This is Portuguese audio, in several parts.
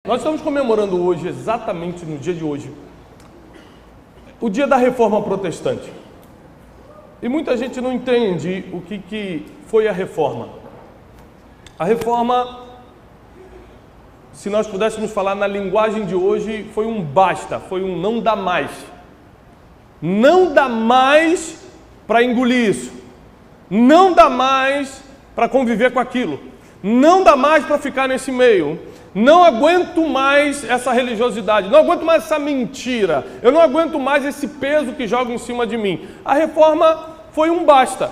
Nós estamos comemorando hoje, exatamente no dia de hoje, o dia da Reforma Protestante. E muita gente não entende o que foi a Reforma. A Reforma, se nós pudéssemos falar na linguagem de hoje, foi um basta, foi um não dá mais. Não dá mais para engolir isso. Não dá mais para conviver com aquilo. Não dá mais para ficar nesse meio. Não aguento mais essa religiosidade. Não aguento mais essa mentira. Eu não aguento mais esse peso que joga em cima de mim. A Reforma foi um basta.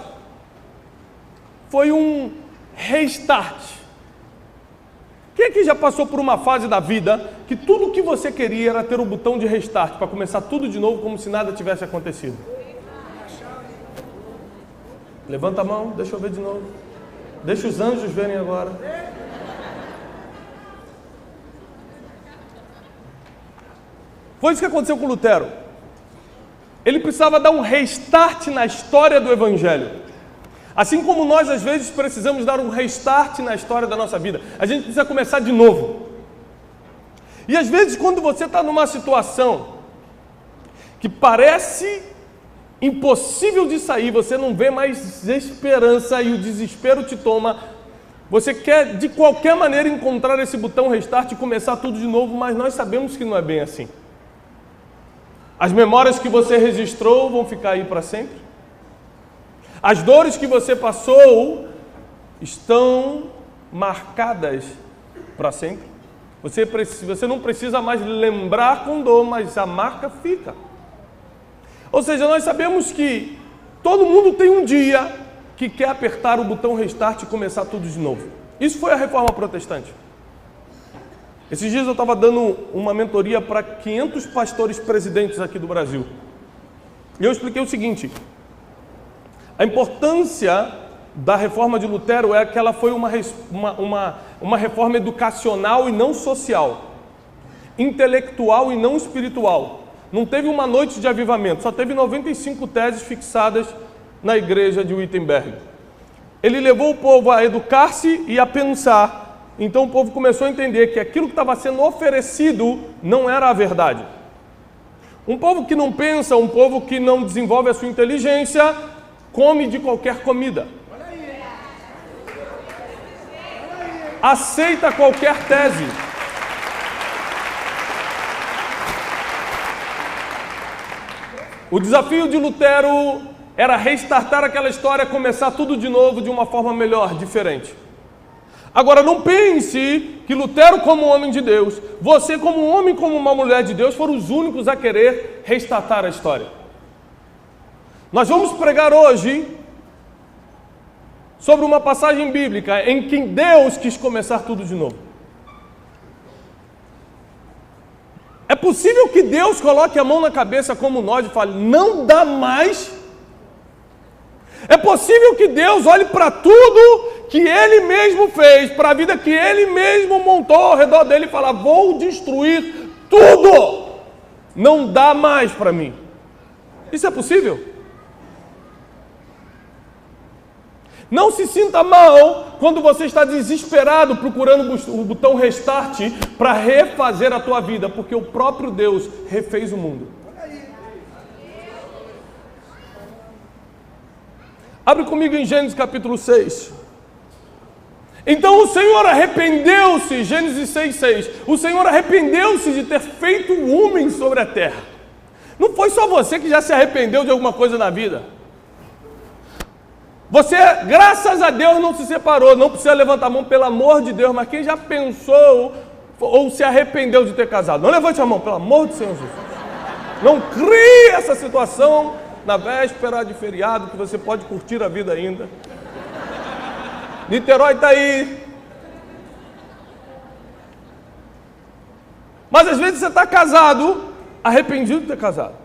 Foi um restart. Quem aqui já passou por uma fase da vida que tudo o que você queria era ter o botão de restart para começar tudo de novo como se nada tivesse acontecido? Levanta a mão, deixa eu ver de novo. Deixa os anjos verem agora. Foi isso que aconteceu com Lutero. Ele precisava dar um restart na história do Evangelho. Assim como nós, às vezes, precisamos dar um restart na história da nossa vida. A gente precisa começar de novo. E às vezes, quando você está numa situação que parece impossível de sair, você não vê mais esperança e o desespero te toma, você quer de qualquer maneira encontrar esse botão restart e começar tudo de novo, mas nós sabemos que não é bem assim. As memórias que você registrou vão ficar aí para sempre. As dores que você passou estão marcadas para sempre. Você não precisa mais lembrar com dor, mas a marca fica. Ou seja, nós sabemos que todo mundo tem um dia que quer apertar o botão restart e começar tudo de novo. Isso foi a Reforma Protestante. Esses dias eu estava dando uma mentoria para 500 pastores presidentes aqui do Brasil. E eu expliquei o seguinte: a importância da reforma de Lutero é que ela foi uma reforma educacional e não social, intelectual e não espiritual. Não teve uma noite de avivamento, só teve 95 teses fixadas na igreja de Wittenberg. Ele levou o povo a educar-se e a pensar. Então o povo começou a entender que aquilo que estava sendo oferecido não era a verdade. Um povo que não pensa, um povo que não desenvolve a sua inteligência, come de qualquer comida. Aceita qualquer tese. O desafio de Lutero era restartar aquela história, começar tudo de novo de uma forma melhor, diferente. Agora, não pense que Lutero, como homem de Deus, você, como um homem, como uma mulher de Deus, foram os únicos a querer restartar a história. Nós vamos pregar hoje sobre uma passagem bíblica em que Deus quis começar tudo de novo. É possível que Deus coloque a mão na cabeça como nós e fale, não dá mais? É possível que Deus olhe para tudo que Ele mesmo fez, para a vida que Ele mesmo montou ao redor dele e fala, vou destruir tudo, não dá mais para mim. Isso é possível? Não se sinta mal quando você está desesperado procurando o botão restart para refazer a tua vida, porque o próprio Deus refez o mundo. Abre comigo em Gênesis capítulo 6. Então o Senhor arrependeu-se, Gênesis 6:6. O Senhor arrependeu-se de ter feito o homem sobre a terra. Não foi só você que já se arrependeu de alguma coisa na vida. Você, graças a Deus, não se separou. Não precisa levantar a mão, pelo amor de Deus. Mas quem já pensou ou se arrependeu de ter casado? Não levante a mão, pelo amor do Senhor Jesus. Não crie essa situação na véspera de feriado, que você pode curtir a vida ainda. Niterói está aí. Mas às vezes você está casado, arrependido de ter casado.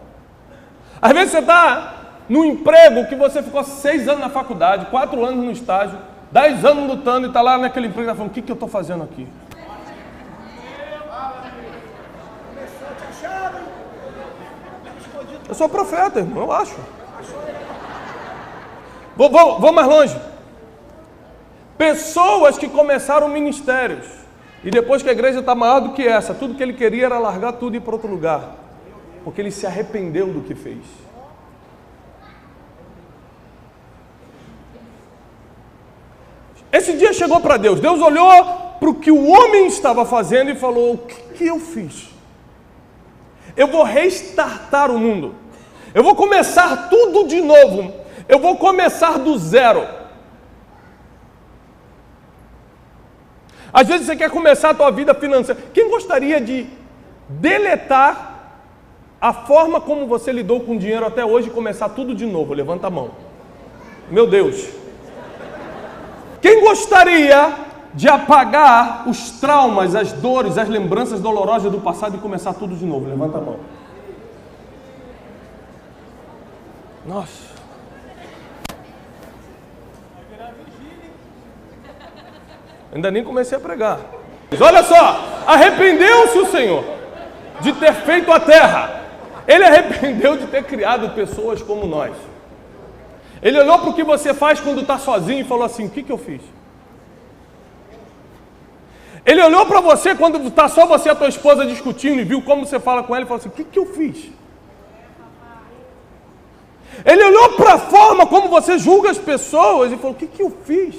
Às vezes você está no emprego que você ficou 6 anos na faculdade, 4 anos no estágio, 10 anos lutando e está lá naquele emprego e está falando, o que eu estou fazendo aqui? Eu sou profeta, irmão, eu acho. Vou mais longe. Pessoas que começaram ministérios, E depois que a igreja está maior do que essa, tudo que ele queria era largar tudo e ir para outro lugar. Porque ele se arrependeu do que fez. Esse dia chegou para Deus. Deus olhou para o que o homem estava fazendo e falou: o que eu fiz? Eu vou restartar o mundo. Eu vou começar tudo de novo. Eu vou começar do zero. Às vezes você quer começar a tua vida financeira. Quem gostaria de deletar a forma como você lidou com o dinheiro até hoje e começar tudo de novo? Levanta a mão. Meu Deus. Quem gostaria de apagar os traumas, as dores, as lembranças dolorosas do passado e começar tudo de novo? Levanta a mão. Nossa. Ainda nem comecei a pregar. Mas olha só, arrependeu-se o Senhor de ter feito a terra. Ele arrependeu de ter criado pessoas como nós. Ele olhou para o que você faz quando está sozinho e falou assim: o que eu fiz? Ele olhou para você quando está só você e a tua esposa discutindo e viu como você fala com ela e falou assim: o que eu fiz? Ele olhou para a forma como você julga as pessoas e falou: o que eu fiz?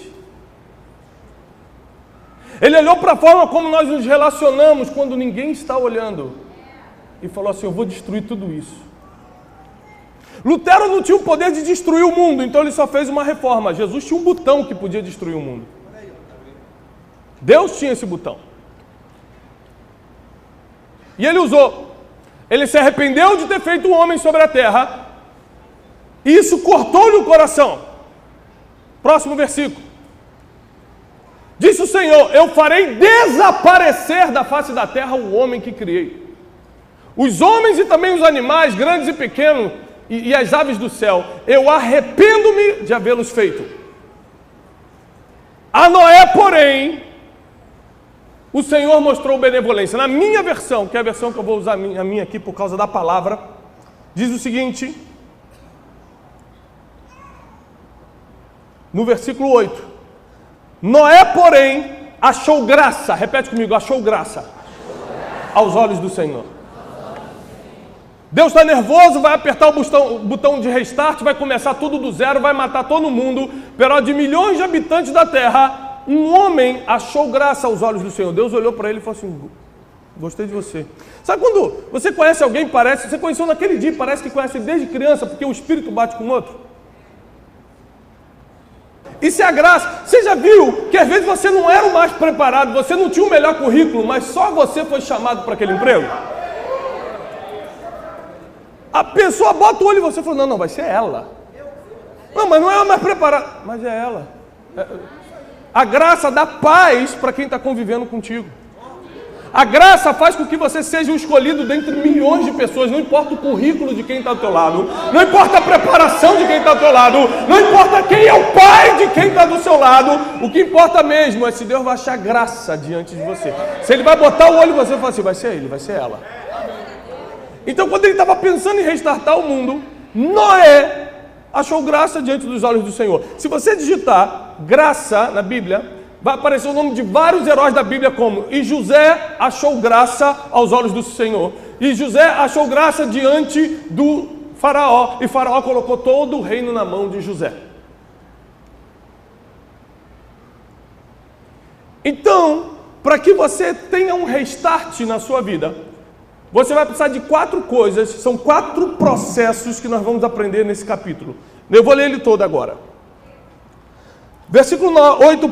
Ele olhou para a forma como nós nos relacionamos quando ninguém está olhando e falou assim: eu vou destruir tudo isso. Lutero não tinha o poder de destruir o mundo, então ele só fez uma reforma. Jesus tinha um botão que podia destruir o mundo. Deus tinha esse botão. E ele usou. Ele se arrependeu de ter feito um homem sobre a terra. E isso cortou-lhe o coração. Próximo versículo. Disse o Senhor: eu farei desaparecer da face da terra o homem que criei. Os homens e também os animais, grandes e pequenos, e as aves do céu. Eu arrependo-me de havê-los feito. A Noé, porém, o Senhor mostrou benevolência. Na minha versão, que é a versão que eu vou usar a minha aqui por causa da palavra, diz o seguinte, no versículo 8. Noé, porém, achou graça, repete comigo, achou graça aos olhos do Senhor. Deus está nervoso, vai apertar o botão de restart, vai começar tudo do zero, vai matar todo mundo, perto de milhões de habitantes da terra. Um homem achou graça aos olhos do Senhor. Deus olhou para ele e falou assim: gostei de você. Sabe quando você conhece alguém, parece, você conheceu naquele dia, parece que conhece desde criança, porque o espírito bate com o outro? Isso é a graça. Você já viu que às vezes você não era o mais preparado, você não tinha o melhor currículo, mas só você foi chamado para aquele emprego? A pessoa bota o olho e você fala: não, vai ser ela. Não, mas não é a mais preparada. Mas é ela. A graça dá paz para quem está convivendo contigo. A graça faz com que você seja o escolhido dentre milhões de pessoas. Não importa o currículo de quem está ao teu lado, não importa a preparação de quem está ao teu lado, não importa quem é o pai de quem está do seu lado. O que importa mesmo é se Deus vai achar graça diante de você. Se Ele vai botar o olho e você fala assim: vai ser ele, vai ser ela. Então, quando ele estava pensando em restartar o mundo, Noé achou graça diante dos olhos do Senhor. Se você digitar graça na Bíblia, vai aparecer o nome de vários heróis da Bíblia, como: e José achou graça aos olhos do Senhor. E José achou graça diante do faraó. E faraó colocou todo o reino na mão de José. Então, para que você tenha um restart na sua vida, você vai precisar de 4 coisas, são 4 processos que nós vamos aprender nesse capítulo. Eu vou ler ele todo agora. Versículo 8,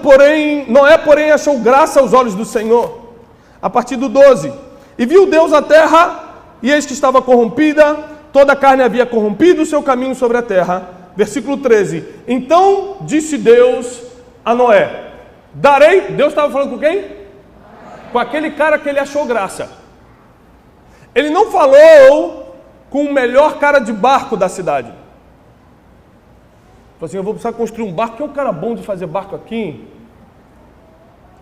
Noé, porém, achou graça aos olhos do Senhor. A partir do 12. E viu Deus a terra, e eis que estava corrompida, toda a carne havia corrompido o seu caminho sobre a terra. Versículo 13. Então disse Deus a Noé: darei... Deus estava falando com quem? Com aquele cara que ele achou graça. Ele não falou com o melhor cara de barco da cidade. Falou assim: eu vou precisar construir um barco. Quem é um cara bom de fazer barco aqui?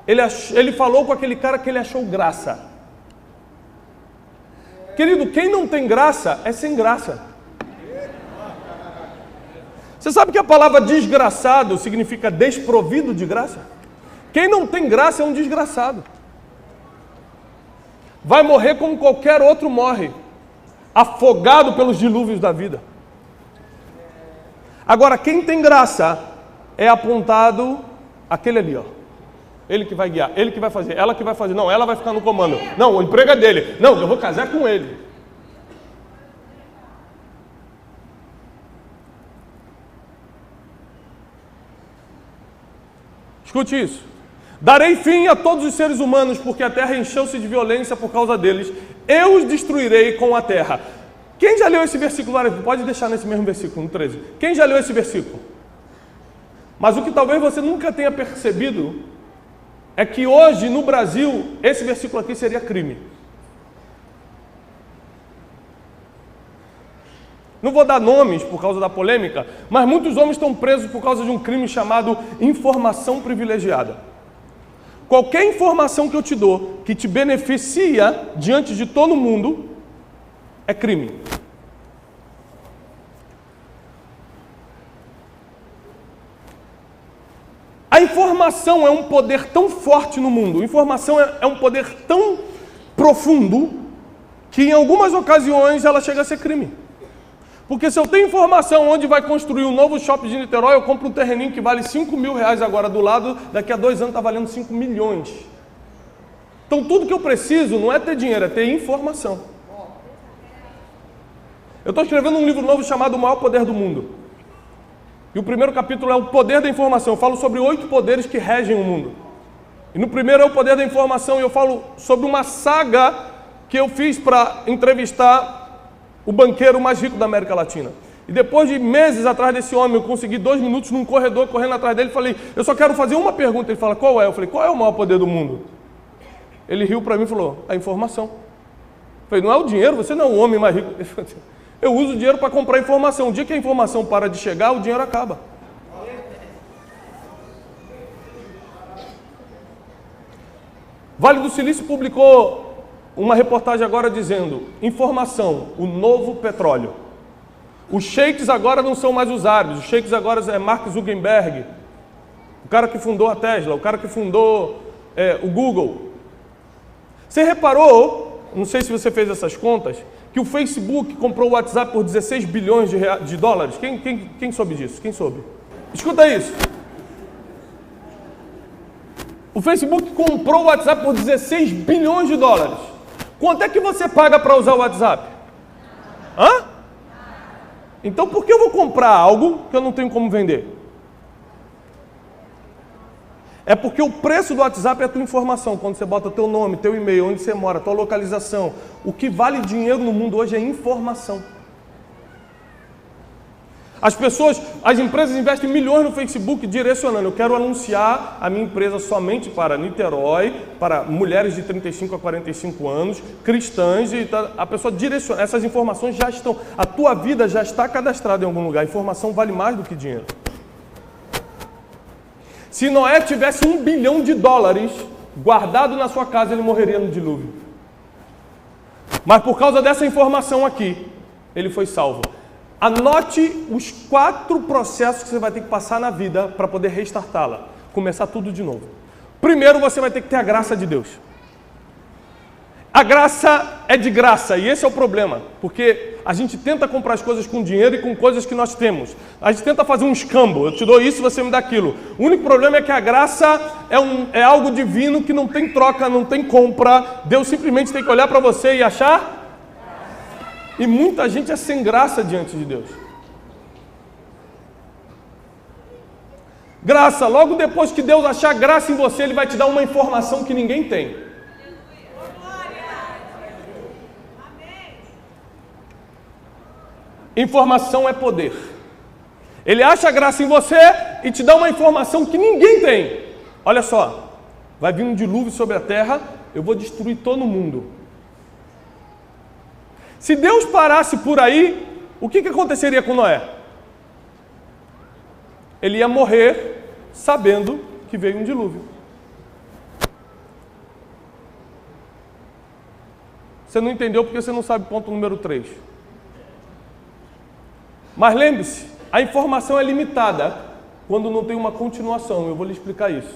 Ele falou com aquele cara que ele achou graça. Querido, quem não tem graça é sem graça. Você sabe que a palavra desgraçado significa desprovido de graça? Quem não tem graça é um desgraçado. vai morrer como qualquer outro morre, afogado pelos dilúvios da vida. Agora, quem tem graça é apontado aquele ali, ó. Ele que vai guiar, ele que vai fazer, ela que vai fazer. Não, ela vai ficar no comando. Não, o emprego é dele. Não, eu vou casar com ele. Escute isso. Darei fim a todos os seres humanos, porque a terra encheu-se de violência por causa deles. Eu os destruirei com a terra. Quem já leu esse versículo? Pode deixar nesse mesmo versículo, no 13. Quem já leu esse versículo? Mas o que talvez você nunca tenha percebido é que hoje, no Brasil, esse versículo aqui seria crime. Não vou dar nomes por causa da polêmica, mas muitos homens estão presos por causa de um crime chamado informação privilegiada. Qualquer informação que eu te dou, que te beneficia diante de todo mundo, é crime. A informação é um poder tão forte no mundo, a informação é um poder tão profundo, que em algumas ocasiões ela chega a ser crime. Porque se eu tenho informação onde vai construir um novo shopping de Niterói, eu compro um terreninho que vale 5 mil reais agora do lado, daqui a 2 anos está valendo 5 milhões. Então tudo que eu preciso não é ter dinheiro, é ter informação. Eu estou escrevendo um livro novo chamado O Maior Poder do Mundo. E o primeiro capítulo é o poder da informação. Eu falo sobre 8 poderes que regem o mundo. E no primeiro é o poder da informação, e eu falo sobre uma saga que eu fiz para entrevistar o banqueiro mais rico da América Latina. E depois de meses atrás desse homem, eu consegui 2 minutos num corredor, correndo atrás dele, falei, eu só quero fazer uma pergunta. Ele fala, qual é? Eu falei, qual é o maior poder do mundo? Ele riu para mim e falou, a informação. Eu falei, não é o dinheiro, você não é o homem mais rico. Ele falou, eu uso o dinheiro para comprar informação. O dia que a informação para de chegar, o dinheiro acaba. Vale do Silício publicou uma reportagem agora dizendo, informação, o novo petróleo. Os sheiks agora não são mais os árabes, os sheiks agora é Mark Zuckerberg, o cara que fundou a Tesla, o cara que fundou o Google. Você reparou, não sei se você fez essas contas, que o Facebook comprou o WhatsApp por 16 bilhões de dólares? Quem soube disso? Quem soube? Escuta isso. O Facebook comprou o WhatsApp por 16 bilhões de dólares. Quanto é que você paga para usar o WhatsApp? Hã? Então por que eu vou comprar algo que eu não tenho como vender? É porque o preço do WhatsApp é a tua informação, quando você bota teu nome, teu e-mail, onde você mora, tua localização. O que vale dinheiro no mundo hoje é informação. As empresas investem milhões no Facebook direcionando. Eu quero anunciar a minha empresa somente para Niterói, para mulheres de 35 a 45 anos, cristãs, e a pessoa direciona. Essas informações já estão, a tua vida já está cadastrada em algum lugar. A informação vale mais do que dinheiro. Se Noé tivesse $1 bilhão guardado na sua casa, ele morreria no dilúvio. Mas por causa dessa informação aqui, ele foi salvo. Anote os 4 processos que você vai ter que passar na vida para poder restartá-la. Começar tudo de novo. Primeiro, você vai ter que ter a graça de Deus. A graça é de graça, e esse é o problema, porque a gente tenta comprar as coisas com dinheiro e com coisas que nós temos. A gente tenta fazer um escambo, eu te dou isso, você me dá aquilo. O único problema é que a graça é algo divino que não tem troca, não tem compra. Deus simplesmente tem que olhar para você e achar. E muita gente é sem graça diante de Deus. Graça, logo depois que Deus achar graça em você, Ele vai te dar uma informação que ninguém tem. Informação é poder. Ele acha graça em você e te dá uma informação que ninguém tem. Olha só, vai vir um dilúvio sobre a terra, eu vou destruir todo mundo. Se Deus parasse por aí, o que aconteceria com Noé? Ele ia morrer sabendo que veio um dilúvio. Você não entendeu porque você não sabe ponto número 3. Mas lembre-se, a informação é limitada quando não tem uma continuação. Eu vou lhe explicar isso.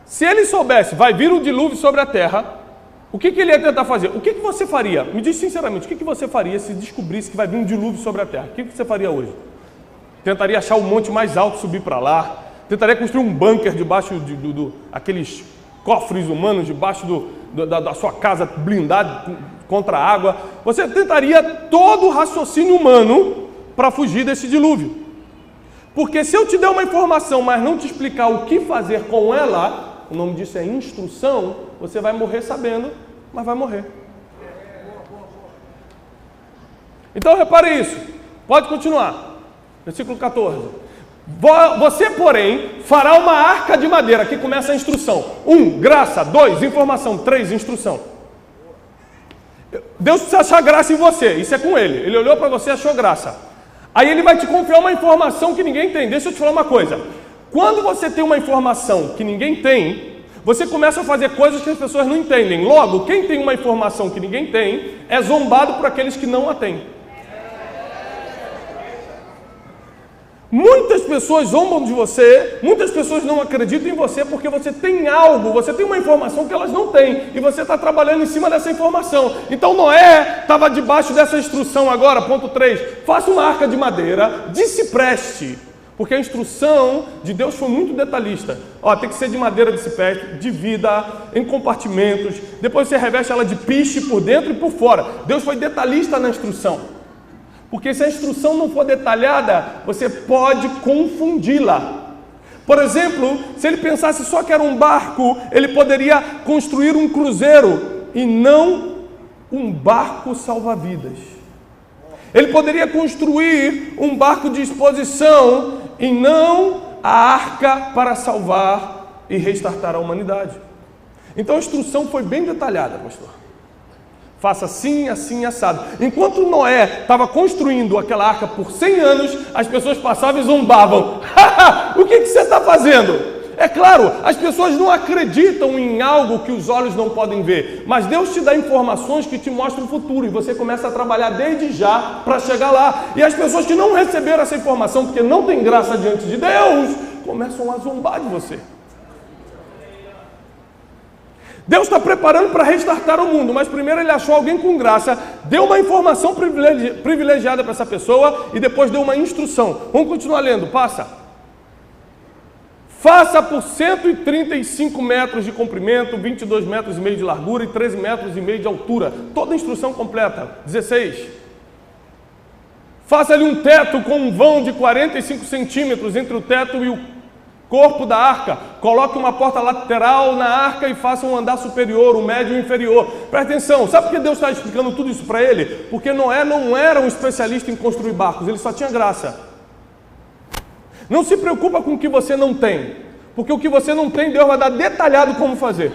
Se ele soubesse, vai vir um dilúvio sobre a terra, O que ele ia tentar fazer? O que você faria? Me diz sinceramente, o que você faria se descobrisse que vai vir um dilúvio sobre a terra? O que você faria hoje? Tentaria achar o monte mais alto, subir para lá? Tentaria construir um bunker debaixo aqueles cofres humanos, debaixo da sua casa blindada contra a água? Você tentaria todo o raciocínio humano para fugir desse dilúvio. Porque se eu te der uma informação, mas não te explicar o que fazer com ela, o nome disso é instrução, você vai morrer sabendo, mas vai morrer. Então repare isso. Pode continuar. Versículo 14. Você, porém, fará uma arca de madeira. Aqui começa a instrução. 1, graça. 2, informação. 3, instrução. Deus precisa achar graça em você. Isso é com ele. Ele olhou para você e achou graça. Aí ele vai te confiar uma informação que ninguém tem. Deixa eu te falar uma coisa. Quando você tem uma informação que ninguém tem, você começa a fazer coisas que as pessoas não entendem. Logo, quem tem uma informação que ninguém tem, é zombado por aqueles que não a têm. Muitas pessoas zombam de você, muitas pessoas não acreditam em você porque você tem algo, você tem uma informação que elas não têm e você está trabalhando em cima dessa informação. Então Noé estava debaixo dessa instrução agora, ponto 3, faça uma arca de madeira de cipreste, porque a instrução de Deus foi muito detalhista. Tem que ser de madeira de cipreste, divida em compartimentos, depois você reveste ela de piche por dentro e por fora. Deus foi detalhista na instrução. Porque se a instrução não for detalhada, você pode confundi-la. Por exemplo, se ele pensasse só que era um barco, ele poderia construir um cruzeiro e não um barco salva-vidas. Ele poderia construir um barco de exposição e não a arca para salvar e restartar a humanidade. Então a instrução foi bem detalhada, pastor. Faça assim, assim, assado. Enquanto Noé estava construindo aquela arca por 100 anos, as pessoas passavam e zombavam. O que você está fazendo? É claro, as pessoas não acreditam em algo que os olhos não podem ver, mas Deus te dá informações que te mostram o futuro e você começa a trabalhar desde já para chegar lá. E as pessoas que não receberam essa informação porque não tem graça diante de Deus, começam a zombar de você. Deus está preparando para restartar o mundo, mas primeiro ele achou alguém com graça, deu uma informação privilegiada para essa pessoa e depois deu uma instrução. Vamos continuar lendo, passa. Faça por 135 metros de comprimento, 22 metros e meio de largura e 13 metros e meio de altura. Toda a instrução completa. 16. Faça-lhe um teto com um vão de 45 centímetros entre o teto e o corpo da arca. Coloque uma porta lateral na arca e faça um andar superior, o médio e o inferior. Presta atenção, sabe por que Deus está explicando tudo isso para ele? Porque Noé não era um especialista em construir barcos, ele só tinha graça. Não se preocupa com o que você não tem, porque o que você não tem, Deus vai dar detalhado como fazer.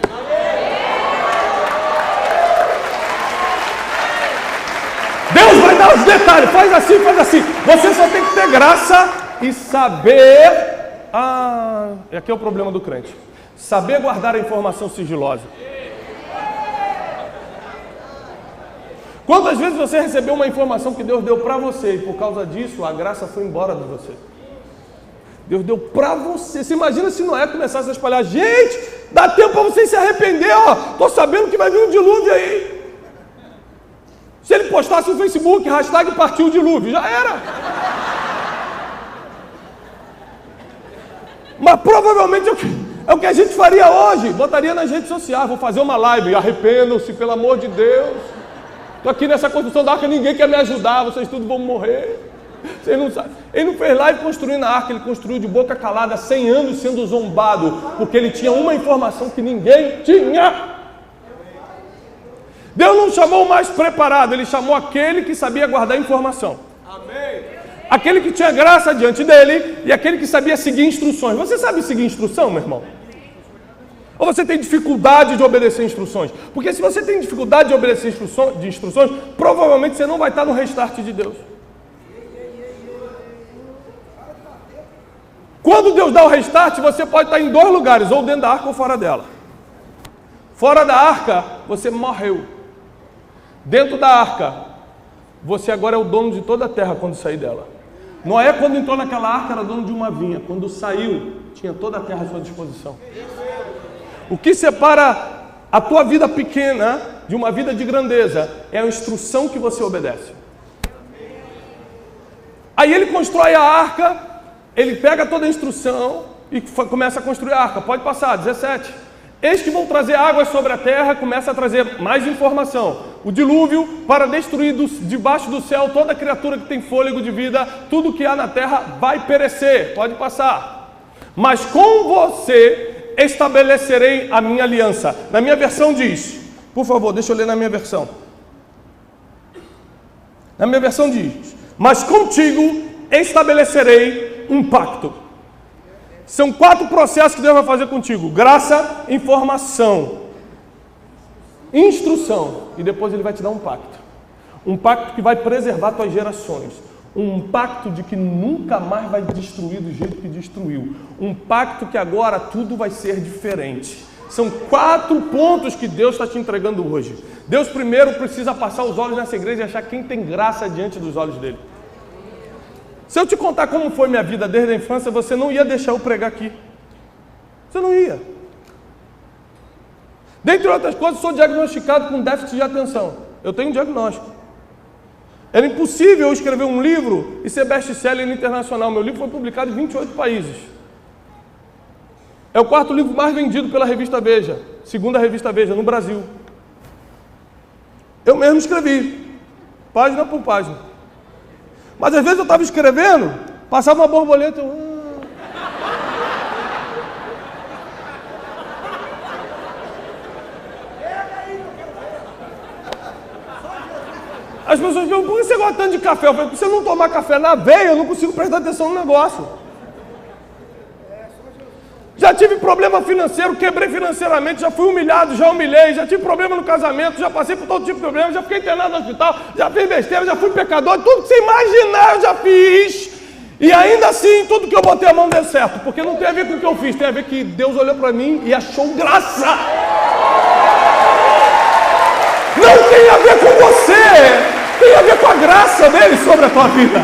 Deus vai dar os detalhes, faz assim, faz assim. Você só tem que ter graça e saber... e aqui é o problema do crente. Saber guardar a informação sigilosa. Quantas vezes você recebeu uma informação que Deus deu para você e por causa disso a graça foi embora de você? Deus deu para você. Você imagina se Noé começasse a espalhar: gente, dá tempo para vocês se arrepender, tô sabendo que vai vir um dilúvio aí. Se ele postasse no Facebook, hashtag partiu o dilúvio, já era. Mas provavelmente é o que a gente faria hoje. Botaria nas redes sociais, vou fazer uma live, arrependam-se, pelo amor de Deus. Estou aqui nessa construção da arca, ninguém quer me ajudar, vocês tudo vão morrer. Vocês não sabem. Ele não fez live construindo a arca, ele construiu de boca calada, 100 anos sendo zombado, porque ele tinha uma informação que ninguém tinha. Deus não chamou o mais preparado, ele chamou aquele que sabia guardar informação. Amém. Aquele que tinha graça diante dele e aquele que sabia seguir instruções. Você sabe seguir instrução, meu irmão? Ou você tem dificuldade de obedecer instruções? Porque se você tem dificuldade de obedecer instruções, provavelmente você não vai estar no restart de Deus. Quando Deus dá o restart, você pode estar em 2 lugares, ou dentro da arca ou fora dela. Fora da arca, você morreu. Dentro da arca, você agora é o dono de toda a terra quando sair dela. Noé, quando entrou naquela arca, era dono de uma vinha. Quando saiu, tinha toda a terra à sua disposição. O que separa A tua vida pequena, de uma vida de grandeza, é a instrução que você obedece. Aí ele constrói a arca, ele pega toda a instrução e começa a construir a arca. Pode passar, 17. Eis que vão trazer águas sobre a terra, começa a trazer mais informação. O dilúvio para destruir debaixo do céu toda criatura que tem fôlego de vida, tudo que há na terra vai perecer. Pode passar. Mas com você estabelecerei a minha aliança. Na minha versão diz, por favor, deixa eu ler na minha versão. Na minha versão diz, mas contigo estabelecerei um pacto. São 4 processos que Deus vai fazer contigo: graça, informação, instrução, e depois Ele vai te dar um pacto. Um pacto que vai preservar tuas gerações. Um pacto de que nunca mais vai destruir do jeito que destruiu. Um pacto que agora tudo vai ser diferente. São 4 pontos que Deus está te entregando hoje. Deus primeiro precisa passar os olhos nessa igreja e achar quem tem graça diante dos olhos dele. Se eu te contar como foi minha vida desde a infância, você não ia deixar eu pregar aqui. Você não ia. Dentre outras coisas, sou diagnosticado com déficit de atenção. Eu tenho um diagnóstico. Era impossível eu escrever um livro e ser best-seller internacional. Meu livro foi publicado em 28 países. É o 4º livro mais vendido pela revista Veja, segunda revista Veja, no Brasil. Eu mesmo escrevi, página por página. Mas às vezes eu estava escrevendo, passava uma borboleta, As pessoas perguntam, por que você gosta tanto de café? Eu falei, se você não tomar café na veia, eu não consigo prestar atenção no negócio. Já tive problema financeiro, quebrei financeiramente, já fui humilhado, já humilhei, já tive problema no casamento, já passei por todo tipo de problema, já fiquei internado no hospital, já fiz besteira, já fui pecador, tudo que você imaginar eu já fiz. E ainda assim, tudo que eu botei a mão deu certo, porque não tem a ver com o que eu fiz, tem a ver que Deus olhou para mim e achou graça. Não tem a ver com você, tem a ver com a graça dele sobre a tua vida.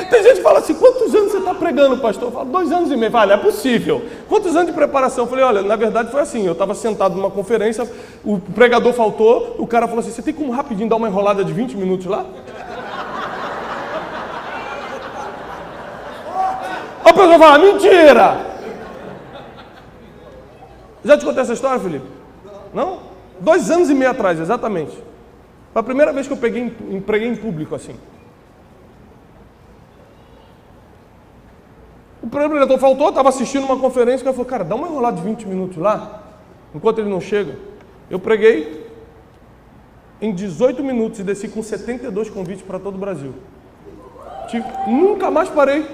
Tem gente que fala assim, quantos anos você está pregando, pastor? Eu falo, 2 anos e meio. Vale, é possível. Quantos anos de preparação? Eu falei, olha, na verdade foi assim, eu estava sentado numa conferência, o pregador faltou, o cara falou assim, você tem como rapidinho dar uma enrolada de 20 minutos lá? A pessoa fala, mentira! Já te contei essa história, Felipe? Não? 2 anos e meio atrás, exatamente. Foi a primeira vez que eu preguei em público assim. O pregador faltou, estava assistindo uma conferência, o cara falou, cara, dá uma enrolada de 20 minutos lá, enquanto ele não chega. Eu preguei em 18 minutos e desci com 72 convites para todo o Brasil. Nunca mais parei.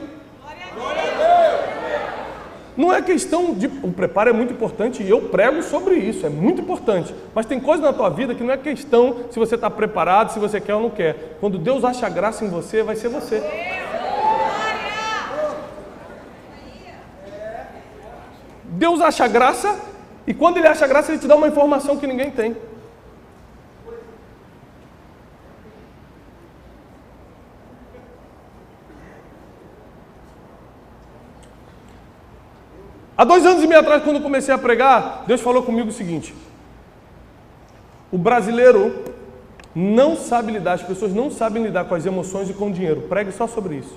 Não é questão de... O preparo é muito importante e eu prego sobre isso, é muito importante. Mas tem coisa na tua vida que não é questão se você está preparado, se você quer ou não quer. Quando Deus acha graça em você, vai ser você. Deus acha graça e quando Ele acha graça, Ele te dá uma informação que ninguém tem. Há 2 anos e meio atrás, quando eu comecei a pregar, Deus falou comigo o seguinte: o brasileiro não sabe lidar, as pessoas não sabem lidar com as emoções e com o dinheiro. Pregue só sobre isso.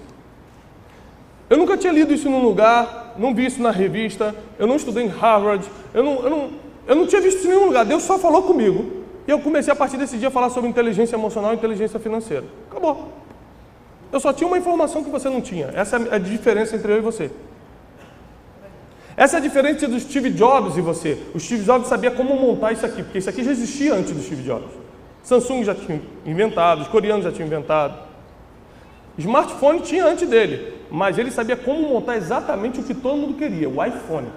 Eu nunca tinha lido isso num lugar, não vi isso na revista, eu não estudei em Harvard, eu não tinha visto isso em nenhum lugar. Deus só falou comigo e eu comecei a partir desse dia a falar sobre inteligência emocional e inteligência financeira. Acabou. Eu só tinha uma informação que você não tinha. Essa é a diferença entre eu e você. Essa é a diferença do Steve Jobs e você. O Steve Jobs sabia como montar isso aqui, porque isso aqui já existia antes do Steve Jobs. Samsung já tinha inventado, os coreanos já tinham inventado. Smartphone tinha antes dele, mas ele sabia como montar exatamente o que todo mundo queria, o iPhone.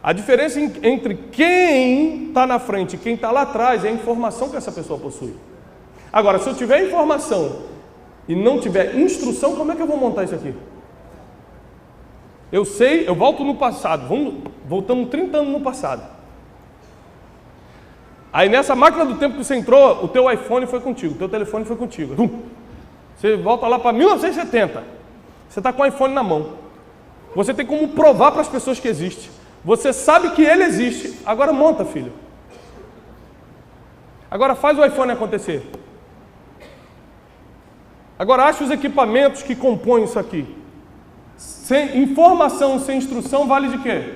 A diferença entre quem está na frente e quem está lá atrás é a informação que essa pessoa possui. Agora, se eu tiver informação e não tiver instrução, como é que eu vou montar isso aqui? Eu sei, eu volto no passado, voltamos 30 anos no passado. Aí nessa máquina do tempo que você entrou, o teu iPhone foi contigo, o teu telefone foi contigo. Você volta lá para 1970, você está com o iPhone na mão. Você tem como provar para as pessoas que existe. Você sabe que ele existe. Agora monta, filho. Agora faz o iPhone acontecer. Agora acha os equipamentos que compõem isso aqui. Sem informação, sem instrução, vale de quê?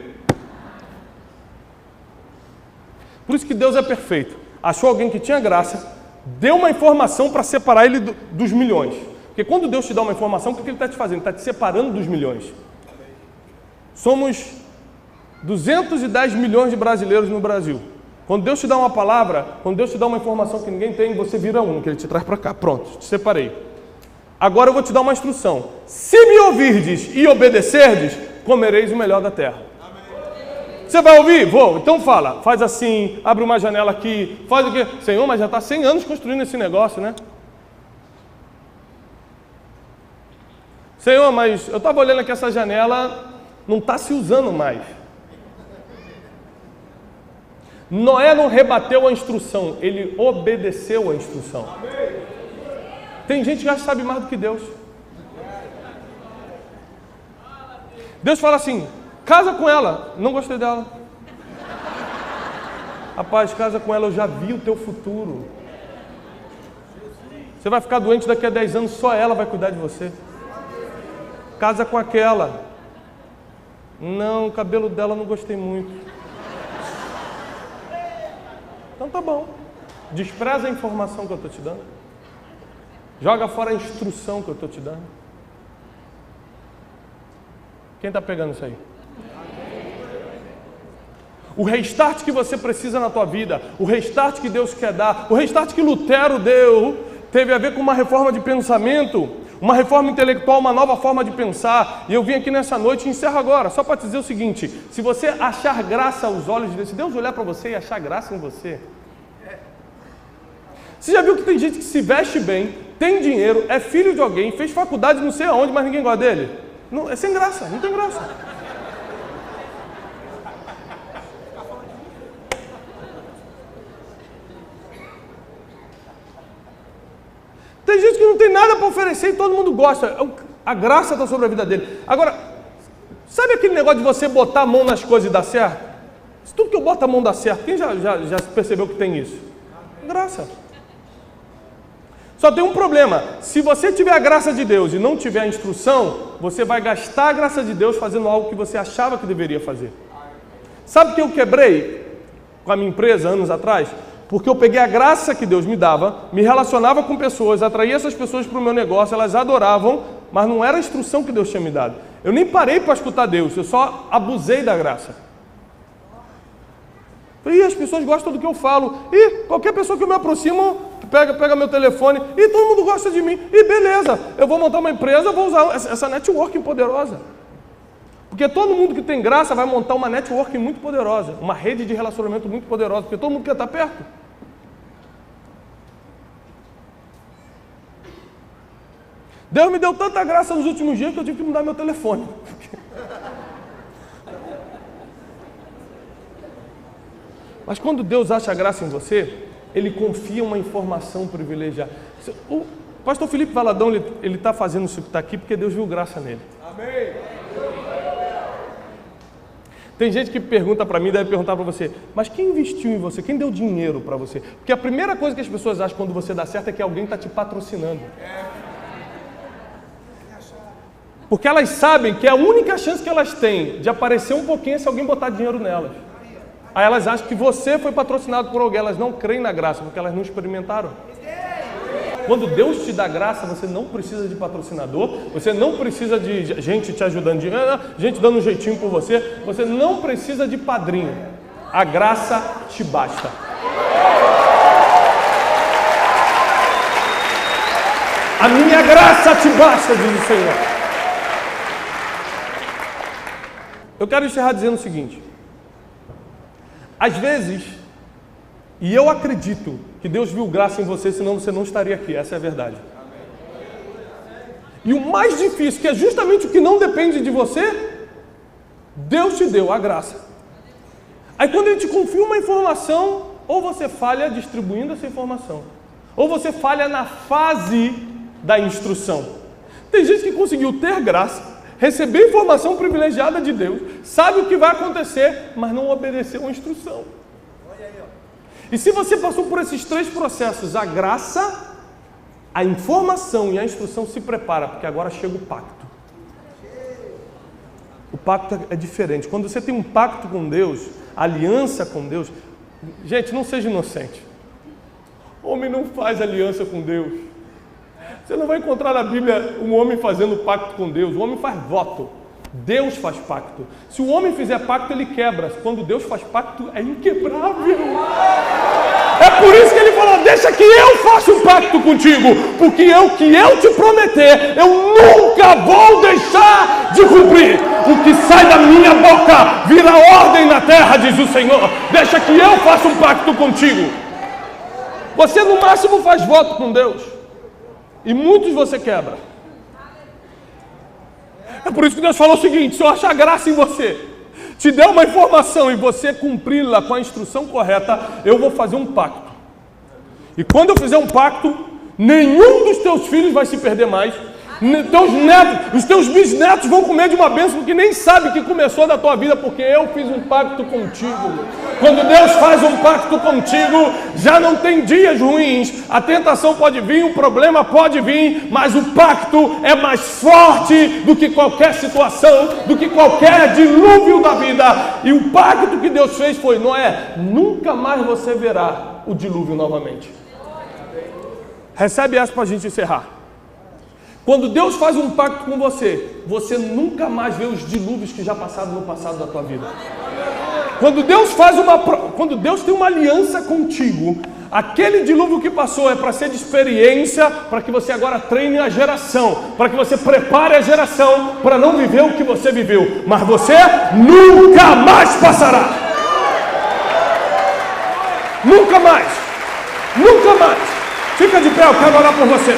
Por isso que Deus é perfeito. Achou alguém que tinha graça, deu uma informação para separar ele dos milhões. Porque quando Deus te dá uma informação, o que ele está te fazendo? Ele está te separando dos milhões. Somos 210 milhões de brasileiros no Brasil. Quando Deus te dá uma palavra, quando Deus te dá uma informação que ninguém tem, você vira um, que ele te traz para cá. Pronto, te separei. Agora eu vou te dar uma instrução. Se me ouvirdes e obedecerdes, comereis o melhor da terra. Amém. Você vai ouvir? Vou. Então fala. Faz assim, abre uma janela aqui, faz o quê? Senhor, mas já está 100 anos construindo esse negócio, né? Senhor, mas eu estava olhando aqui essa janela, não está se usando mais. Noé não rebateu a instrução, ele obedeceu a instrução. Amém. Tem gente que já sabe mais do que Deus. Deus fala assim, casa com ela. Não gostei dela. Rapaz, casa com ela, eu já vi o teu futuro. Você vai ficar doente daqui a 10 anos, só ela vai cuidar de você. Casa com aquela. Não, o cabelo dela não gostei muito. Então tá bom. Despreza a informação que eu estou te dando. Joga fora a instrução que eu estou te dando. Quem está pegando isso aí? O restart que você precisa na tua vida, o restart que Deus quer dar, o restart que Lutero deu, teve a ver com uma reforma de pensamento, uma reforma intelectual, uma nova forma de pensar. E eu vim aqui nessa noite e encerro agora, só para te dizer o seguinte: se você achar graça aos olhos de Deus, se Deus olhar para você e achar graça em você, você já viu que tem gente que se veste bem, tem dinheiro, é filho de alguém, fez faculdade não sei aonde, mas ninguém gosta dele? Não, é sem graça, não tem graça. Tem gente que não tem nada para oferecer e todo mundo gosta. A graça está sobre a vida dele. Agora, sabe aquele negócio de você botar a mão nas coisas e dar certo? Se tudo que eu boto a mão dá certo, quem já percebeu que tem isso? Graça. Só tem um problema: se você tiver a graça de Deus e não tiver a instrução, você vai gastar a graça de Deus fazendo algo que você achava que deveria fazer. Sabe o que eu quebrei com a minha empresa anos atrás? Porque eu peguei a graça que Deus me dava, me relacionava com pessoas, atraía essas pessoas para o meu negócio, elas adoravam, mas não era a instrução que Deus tinha me dado. Eu nem parei para escutar Deus, eu só abusei da graça. E as pessoas gostam do que eu falo. E qualquer pessoa que eu me aproximo, pega meu telefone, e todo mundo gosta de mim. E beleza, eu vou montar uma empresa, eu vou usar essa networking poderosa. Porque todo mundo que tem graça vai montar uma networking muito poderosa, uma rede de relacionamento muito poderosa, porque todo mundo quer estar perto. Deus me deu tanta graça nos últimos dias que eu tive que mudar meu telefone. Mas quando Deus acha graça em você, Ele confia uma informação privilegiada. O pastor Felipe Valadão, ele está fazendo isso que está aqui porque Deus viu graça nele. Amém. Tem gente que pergunta para mim, deve perguntar para você, mas quem investiu em você? Quem deu dinheiro para você? Porque a primeira coisa que as pessoas acham quando você dá certo é que alguém está te patrocinando. Porque elas sabem que a única chance que elas têm de aparecer um pouquinho é se alguém botar dinheiro nelas. Aí elas acham que você foi patrocinado por alguém, elas não creem na graça, porque elas não experimentaram. Quando Deus te dá graça, você não precisa de patrocinador, você não precisa de gente te ajudando, gente dando um jeitinho por você, você não precisa de padrinho. A graça te basta. A minha graça te basta, diz o Senhor. Eu quero encerrar dizendo o seguinte: às vezes, e eu acredito que Deus viu graça em você, senão você não estaria aqui, essa é a verdade. E o mais difícil, que é justamente o que não depende de você, Deus te deu a graça. Aí quando Ele te confia uma informação, ou você falha distribuindo essa informação, ou você falha na fase da instrução. Tem gente que conseguiu ter graça, recebeu informação privilegiada de Deus, sabe o que vai acontecer, mas não obedeceu a instrução. E se você passou por esses 3 processos, a graça, a informação e a instrução, se prepara, porque agora chega o pacto. O pacto é diferente. Quando você tem um pacto com Deus, aliança com Deus, gente, não seja inocente. Homem não faz aliança com Deus. Você não vai encontrar na Bíblia um homem fazendo pacto com Deus. O homem faz voto. Deus faz pacto. Se o homem fizer pacto, ele quebra. Quando Deus faz pacto, é inquebrável. É por isso que ele falou, deixa que eu faça um pacto contigo, porque o que eu te prometer, eu nunca vou deixar de cumprir. O que sai da minha boca vira ordem na terra, diz o Senhor. Deixa que eu faça um pacto contigo. Você no máximo faz voto com Deus, e muitos você quebra. É por isso que Deus falou o seguinte: se eu achar graça em você, te der uma informação e você cumpri-la com a instrução correta, eu vou fazer um pacto. E quando eu fizer um pacto, nenhum dos teus filhos vai se perder mais. Teus netos, os teus bisnetos vão comer de uma bênção que nem sabe que começou da tua vida, porque eu fiz um pacto contigo. Quando Deus faz um pacto contigo, já não tem dias ruins. A tentação pode vir, o problema pode vir, mas o pacto é mais forte do que qualquer situação, do que qualquer dilúvio da vida. E o pacto que Deus fez foi: Noé, nunca mais você verá o dilúvio novamente. Recebe essa para a gente encerrar. Quando Deus faz um pacto com você, você nunca mais vê os dilúvios que já passaram no passado da tua vida. Quando Deus tem uma aliança contigo, aquele dilúvio que passou é para ser de experiência, para que você agora treine a geração, para que você prepare a geração para não viver o que você viveu, mas você nunca mais passará. Nunca mais. Nunca mais. Fica de pé, eu quero orar por você.